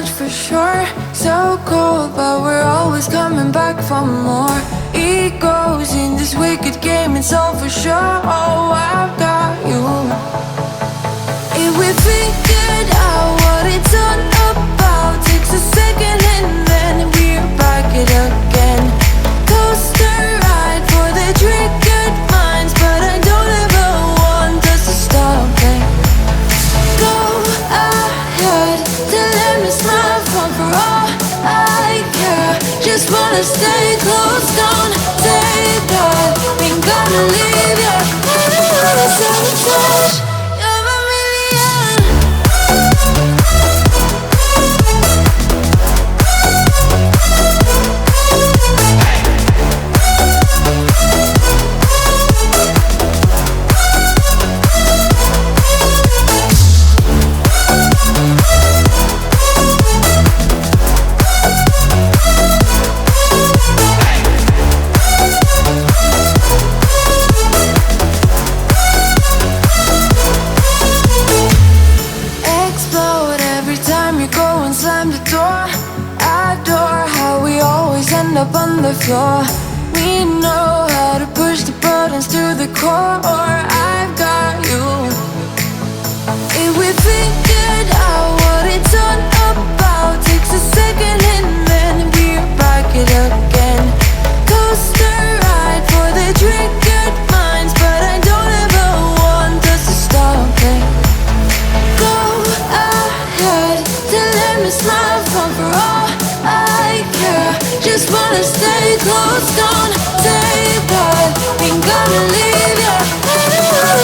much for sure. So cold, but we're always coming back for more. Egos in this wicked game, it's all for sure. Oh, I've got you. If we figured out what it's all about, takes a second and then we're back it again. Coaster ride for the triggered minds, but I don't ever want us to stop it. Go ahead, to let me smile for all I care. Just wanna stay close, don't say that. Ain't gonna leave you, I don't wanna sabotage. You're a million. Explode every time you go and slam the door. Adore how we always end up on the floor. We know how to push the buttons to the core. I've got you. If we figured out what it's all about, takes a second and then we're back it again. Coaster ride for the triggered minds, but I don't ever want us to stop it. Go ahead, to let me smile for all I care. Just wanna stay close, don't say that. Ain't gonna leave you, I don't wanna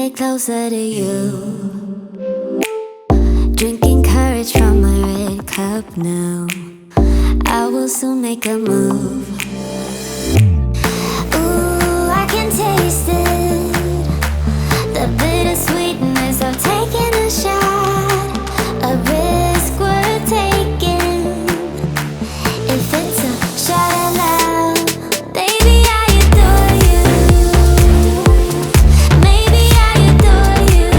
get closer to you. Drinking courage from my red cup now. I will soon make a move. Ooh, I can taste it, the bittersweetness of taking a shot, a risk worth taking. If it's a shot at love, baby, I adore you. Maybe I adore you.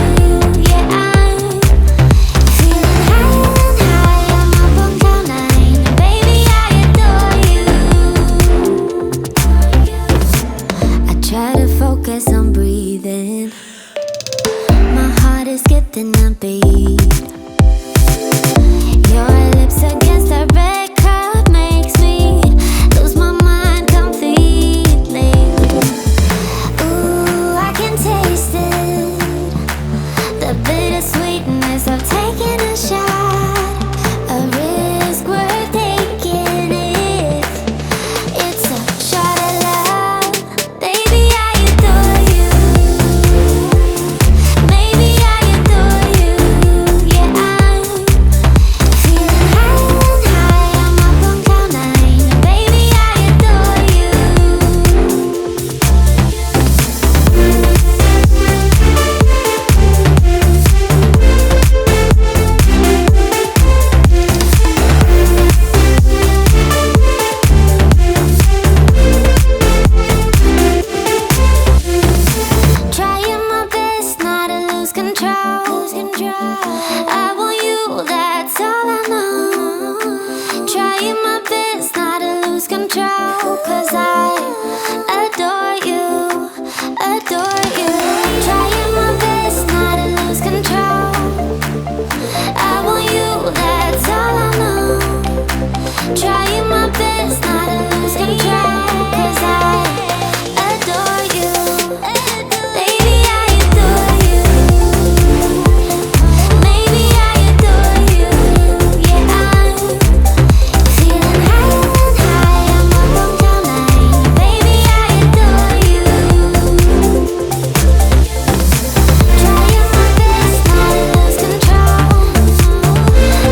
Yeah, I'm feeling high, I'm up on cloud nine. Baby, I adore you. I try to focus on breathing. My heart is skipping a beat. Your lips against a red cup makes me lose my mind completely. Ooh, I can taste it, the bittersweetness of taking a shot, a risk worth taking. If it's a shot at love, baby, I adore you. Maybe I adore you. Yeah, I'm feeling high, I'm up on cloud nine. Baby, I adore you. Trying my best not to lose control.